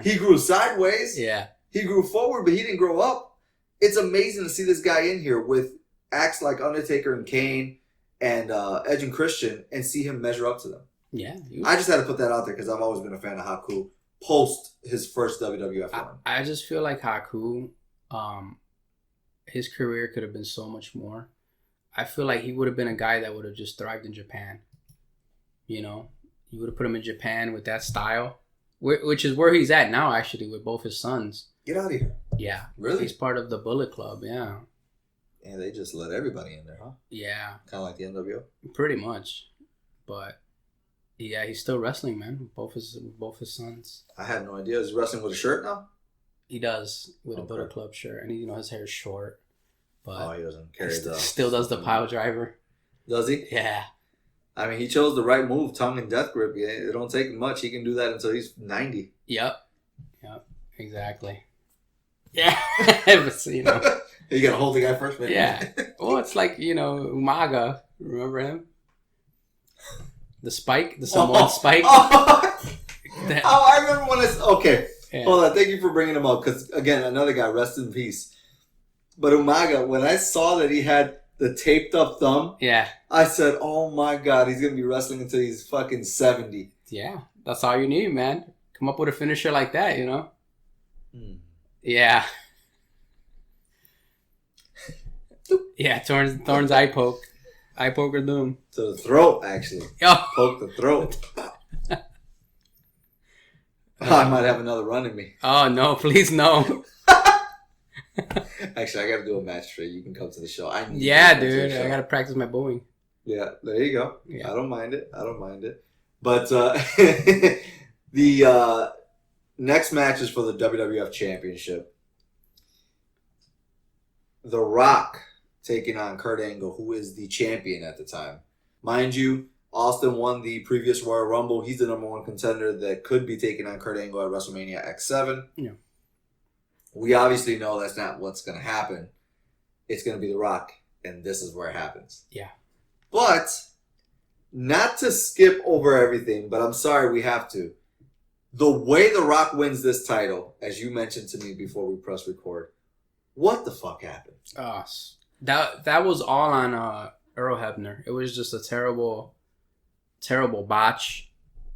He grew sideways. Yeah. He grew forward, but he didn't grow up. It's amazing to see this guy in here with acts like Undertaker and Kane and Edge and Christian and see him measure up to them. Yeah. I just had to put that out there because I've always been a fan of Haku post his first WWF run. I just feel like Haku, his career could have been so much more. I feel like he would have been a guy that would have just thrived in Japan. You know, you would have put him in Japan with that style, which is where he's at now, actually, with both his sons. Get out of here. Yeah. Really? He's part of the Bullet Club, yeah. And they just let everybody in there, huh? Yeah. Kind of like the NWO? Pretty much. But, yeah, he's still wrestling, man. Both his sons. I had no idea. Is he wrestling with a shirt now? He does, with a Bullet Club shirt. And, his hair is short. But he doesn't carry the... Still does the pile driver. Does he? Yeah. I mean, he chose the right move, tongue and death grip. Yeah, it don't take much. He can do that until he's 90. Yep. Exactly. Yeah. But, you got to hold the guy first, man. Yeah. Well, it's like, Umaga. Remember him? The Spike? The Samoan Spike? I remember when okay. Yeah. Hold on. Thank you for bringing him up. Because, again, another guy, rest in peace. But Umaga, when I saw that he had the taped up thumb, yeah, I said, oh my God, he's going to be wrestling until he's fucking 70. Yeah, that's all you need, man. Come up with a finisher like that, Yeah. Yeah, Thorn's eye poke. Eye poke or doom. To the throat, actually. Oh. Poke the throat. I might have another run in me. Oh, no, please no. Actually, I got to do a match for you. You can come to the show. Yeah, dude. I got to practice my bowing. Yeah, there you go. Yeah. I don't mind it. But the next match is for the WWF Championship. The Rock taking on Kurt Angle, who is the champion at the time. Mind you, Austin won the previous Royal Rumble. He's the number one contender that could be taking on Kurt Angle at WrestleMania X7. Yeah. We obviously know that's not what's going to happen. It's going to be The Rock, and this is where it happens. Yeah. But, not to skip over everything, but I'm sorry we have to. The way The Rock wins this title, as you mentioned to me before we press record, what the fuck happened? That was all on Earl Hebner. It was just a terrible, terrible botch.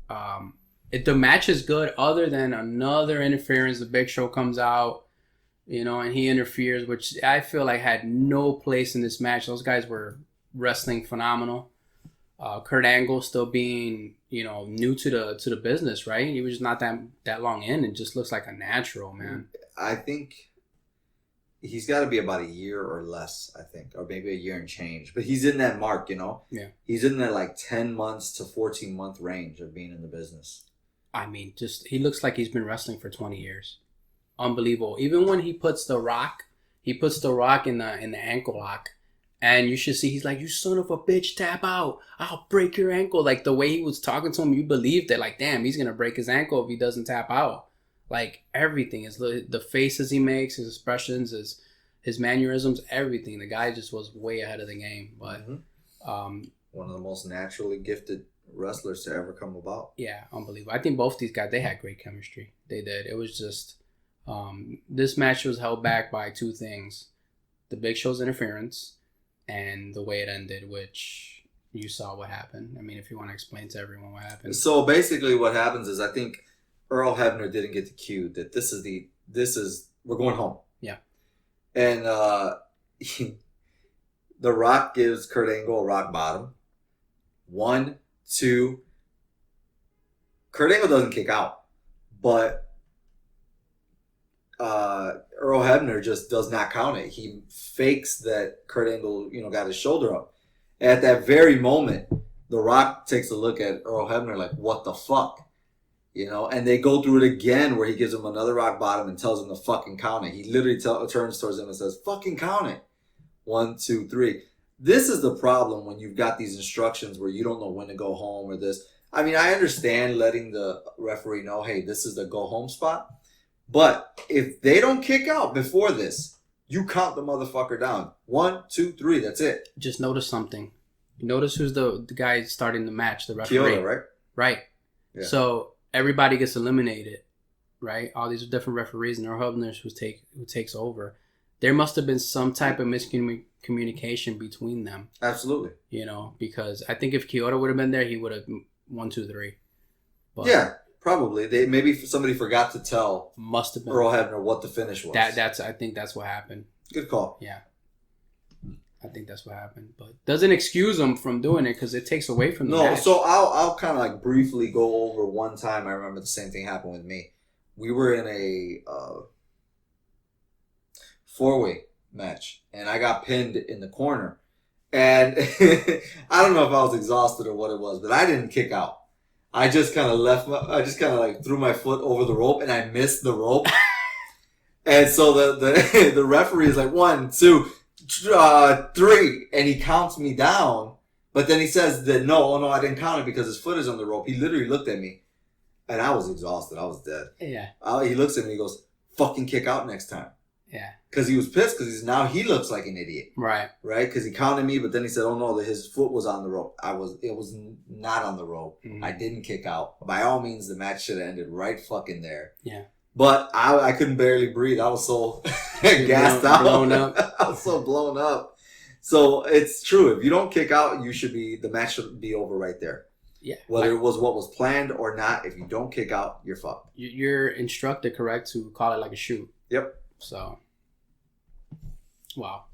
The match is good other than another interference. The Big Show comes out, and he interferes, which I feel like had no place in this match. Those guys were wrestling phenomenal. Kurt Angle still being, new to the business, right? He was just not that long in and just looks like a natural, man. I think he's got to be about a year or less, I think, or maybe a year and change. But he's in that mark, Yeah. He's in that like 10 months to 14 month range of being in the business. I mean, he looks like he's been wrestling for 20 years. Unbelievable. Even when he puts the Rock in the ankle lock, and you should see he's like, "You son of a bitch, tap out! I'll break your ankle." Like the way he was talking to him, you believed that. Like, damn, he's gonna break his ankle if he doesn't tap out. Like everything is the faces he makes, his expressions, his mannerisms, everything. The guy just was way ahead of the game. But one of the most naturally gifted wrestlers to ever come about. Yeah, unbelievable. I think both these guys, they had great chemistry. They did. It was just this match was held back by two things: the Big Show's interference and the way it ended, which you saw what happened. I mean, if you want to explain to everyone what happened. So basically, what happens is I think Earl Hebner didn't get the cue that we're going home. Yeah. And The Rock gives Kurt Angle a rock bottom. 1, 2. Kurt Angle doesn't kick out, but Earl Hebner just does not count it. He fakes that Kurt Angle, got his shoulder up. At that very moment, The Rock takes a look at Earl Hebner like, what the fuck? And they go through it again where he gives him another rock bottom and tells him to fucking count it. He literally turns towards him and says, fucking count it. 1, 2, 3. This is the problem when you've got these instructions where you don't know when to go home or this. I mean, I understand letting the referee know, hey, this is the go home spot. But if they don't kick out before this, you count the motherfucker down. 1, 2, 3. That's it. Just notice something. Notice who's the guy starting the match, the referee. Kyoto, right? Right. Yeah. So everybody gets eliminated, right? All these different referees and Earl Hebner who takes over. There must have been some type of miscommunication between them. Absolutely. Because I think if Kyoto would have been there, he would have 1, 2, 3. But yeah, probably. Maybe somebody forgot to tell must have been Earl Hebner what the finish was. I think that's what happened. Good call. Yeah. I think that's what happened, but doesn't excuse him from doing it because it takes away from the match. So I'll kind of like briefly go over one time. I remember the same thing happened with me. We were in a 4-way match, and I got pinned in the corner. And I don't know if I was exhausted or what it was, but I didn't kick out. I just kind of threw my foot over the rope, and I missed the rope. And so the referee is like 1, 2. 3, and he counts me down, but then he says that no, I didn't count it because his foot is on the rope. He literally looked at me, and I was exhausted. I was dead. Yeah. He looks at me and he goes, fucking kick out next time. Yeah. Because he was pissed because now he looks like an idiot. Right. Right? Because he counted me, but then he said, oh no, that his foot was on the rope. It was not on the rope. Mm-hmm. I didn't kick out. By all means, the match should have ended right fucking there. Yeah. But I couldn't barely breathe. I was so gassed out. Blown up. I was so blown up. So it's true. If you don't kick out, the match should be over right there. Yeah. Whether it was what was planned or not, if you don't kick out, you're fucked. You're instructed, correct, to call it like a shoot. Yep. So, wow.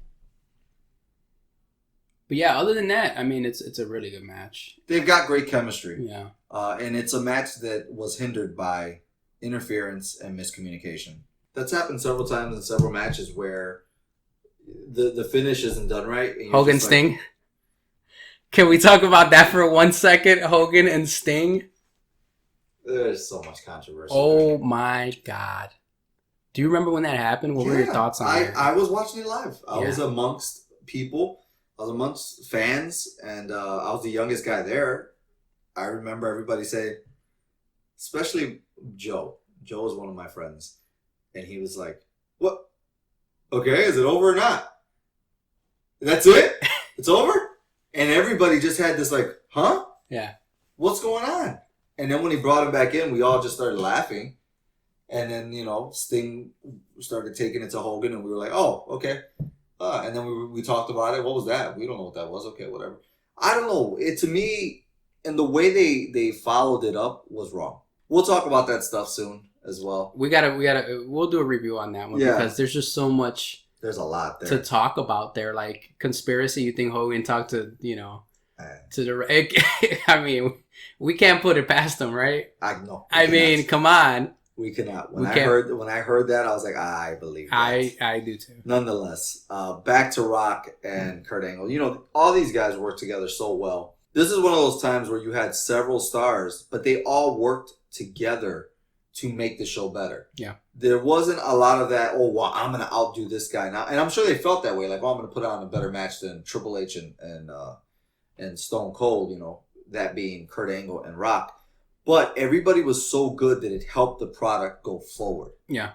But yeah, other than that, I mean, it's a really good match. They've got great chemistry. Yeah. And it's a match that was hindered by interference and miscommunication. That's happened several times in several matches where the finish isn't done right. Hogan Sting. Can we talk about that for 1 second? Hogan and Sting. There's so much controversy. Oh my God. Do you remember when that happened? What were your thoughts on it? I was watching it live. I was amongst people. I was amongst fans, and I was the youngest guy there. I remember everybody saying, especially Joe. Joe was one of my friends. And he was like, what? Okay, is it over or not? That's it? It's over? And everybody just had this like, huh? Yeah. What's going on? And then when he brought him back in, we all just started laughing. And then, Sting started taking it to Hogan, and we were like, oh, okay. And then we talked about it. What was that? We don't know what that was. Okay, whatever. I don't know. To me, and the way they followed it up was wrong. We'll talk about that stuff soon as well. We'll do a review on that one because there's just so much. There's a lot there to talk about there. Like conspiracy, you think Hogan talked to, to the, I mean, we can't put it past him, right? I mean, come on. We cannot. When I heard that, I was like, I believe that. I do too. Nonetheless, back to Rock and Kurt Angle. All these guys work together so well. This is one of those times where you had several stars, but they all worked together to make the show better. Yeah. There wasn't a lot of that, oh, well, I'm going to outdo this guy now. And I'm sure they felt that way. Like, oh, I'm going to put on a better match than Triple H and Stone Cold, that being Kurt Angle and Rock. But everybody was so good that it helped the product go forward. Yeah.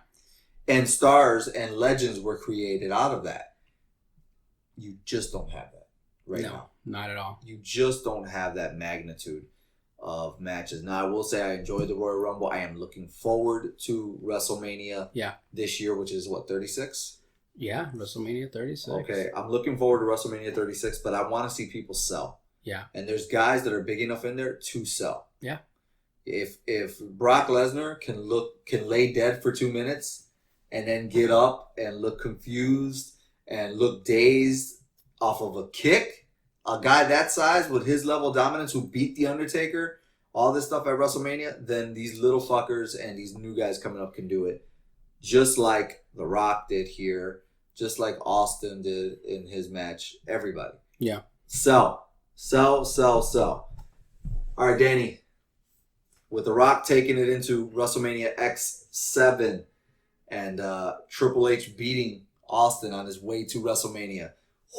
And stars and legends were created out of that. You just don't have that now. No, not at all. You just don't have that magnitude of matches. Now, I will say I enjoyed the Royal Rumble. I am looking forward to WrestleMania this year, which is, 36? Yeah, WrestleMania 36. Okay, I'm looking forward to WrestleMania 36, but I want to see people sell. Yeah. And there's guys that are big enough in there to sell. Yeah. If Brock Lesnar can lay dead for 2 minutes and then get up and look confused and look dazed off of a kick, a guy that size with his level of dominance who beat The Undertaker, all this stuff at WrestleMania, then these little fuckers and these new guys coming up can do it. Just like The Rock did here, just like Austin did in his match. Everybody. Yeah. Sell. All right, Danny. With The Rock taking it into WrestleMania X7 and Triple H beating Austin on his way to WrestleMania,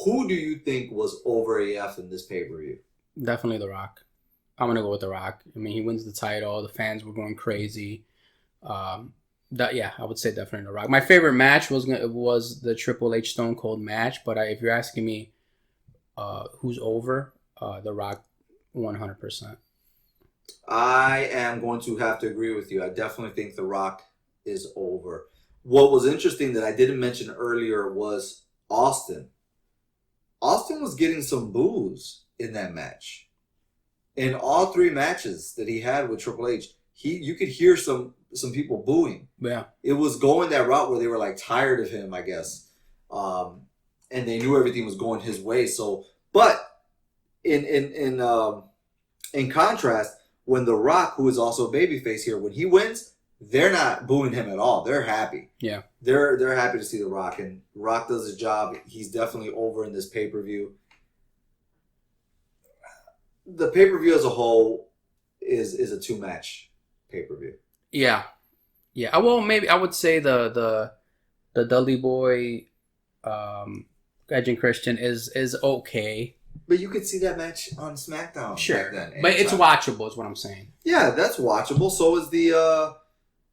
who do you think was over AF in this pay-per-view? Definitely The Rock. I'm going to go with The Rock. I mean, he wins the title. The fans were going crazy. I would say definitely The Rock. My favorite match was the Triple H Stone Cold match, but if you're asking me who's over, The Rock 100%. I am going to have to agree with you. I definitely think The Rock is over. What was interesting that I didn't mention earlier was Austin. Austin was getting some boos in that match. In all 3 matches that he had with Triple H, you could hear some people booing. Yeah. It was going that route where they were like tired of him, I guess. And they knew everything was going his way. So, but in contrast, when The Rock, who is also a babyface here, when he wins, they're not booing him at all. They're happy. Yeah. They're happy to see The Rock, and Rock does his job. He's definitely over in this pay-per-view. The pay-per-view as a whole is a 2-match pay-per-view. Yeah. Yeah. Well, maybe I would say the Dudley Boy, Edge and Christian is okay. But you could see that match on SmackDown back then. But it's watchable is what I'm saying. Yeah, that's watchable. So is the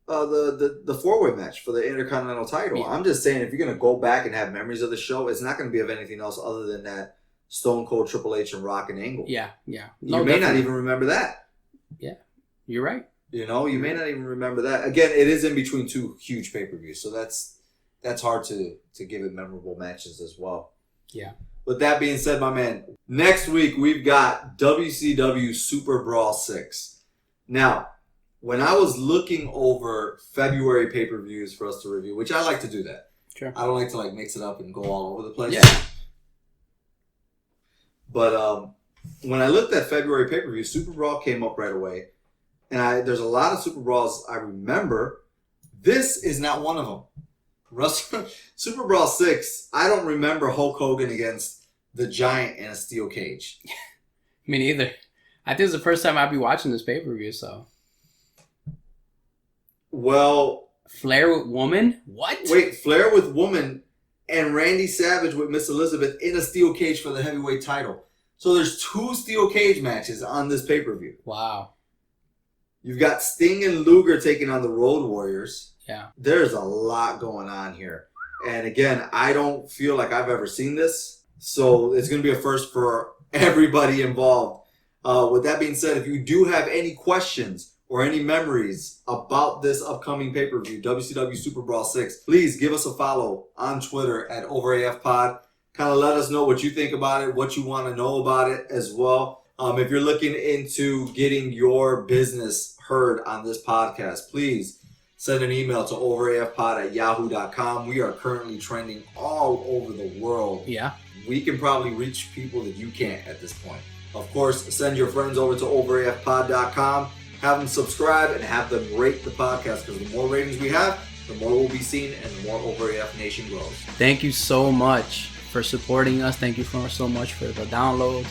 4-way match for the Intercontinental title. Yeah. I'm just saying, if you're going to go back and have memories of the show, it's not going to be of anything else other than that Stone Cold, Triple H, and Rock and Angle. Yeah, yeah. No, you may not even remember that. Yeah, you're right. You know, you may not even remember that. Again, it is in between 2 huge pay-per-views, so that's hard to give it memorable matches as well. Yeah. With that being said, my man, next week we've got WCW Super Brawl 6. Now, when I was looking over February pay-per-views for us to review, which I like to do that. Sure. I don't like to mix it up and go all over the place. Yeah. But when I looked at February pay-per-view, Super Brawl came up right away. And there's a lot of Super Brawls I remember. This is not one of them. Super Brawl 6, I don't remember Hulk Hogan against the Giant in a steel cage. Me neither. I think it's the first time I'd be watching this pay-per-view, so. Well. Flair with woman? What? Wait, Flair with woman and Randy Savage with Miss Elizabeth in a steel cage for the heavyweight title. So there's 2 steel cage matches on this pay-per-view. Wow. You've got Sting and Luger taking on the Road Warriors. Yeah. There's a lot going on here. And again, I don't feel like I've ever seen this. So it's going to be a first for everybody involved. With that being said, if you do have any questions or any memories about this upcoming pay-per-view, WCW Super Brawl 6, please give us a follow on Twitter at OverAFpod. Kind of let us know what you think about it, what you want to know about it as well. If you're looking into getting your business heard on this podcast, please send an email to overafpod@yahoo.com. We are currently trending all over the world. Yeah. We can probably reach people that you can't at this point. Of course, send your friends over to overafpod.com. Have them subscribe and have them rate the podcast, because the more ratings we have, the more we'll be seen and the more OverAF Nation grows. Thank you so much for supporting us. Thank you so much for the downloads,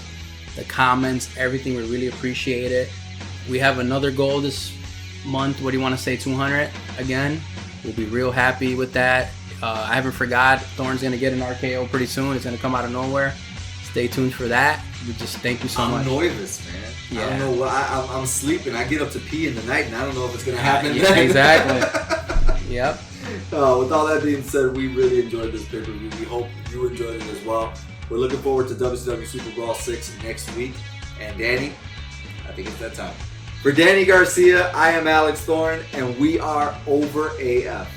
the comments, everything. We really appreciate it. We have another goal this month. What do you want to say? 200 again. We'll be real happy with that. I haven't forgot. Thorn's gonna get an RKO pretty soon. It's gonna come out of nowhere. Stay tuned for that. We just thank you so much. I'm nervous, man. Yeah. I don't know. I'm sleeping. I get up to pee in the night, and I don't know if it's gonna happen. Yeah, exactly. Yep. With all that being said, we really enjoyed this pay-per-view. We hope you enjoyed it as well. We're looking forward to WCW Super Brawl 6 next week. And Danny, I think it's that time. For Danny Garcia, I am Alex Thorn, and we are Over AF.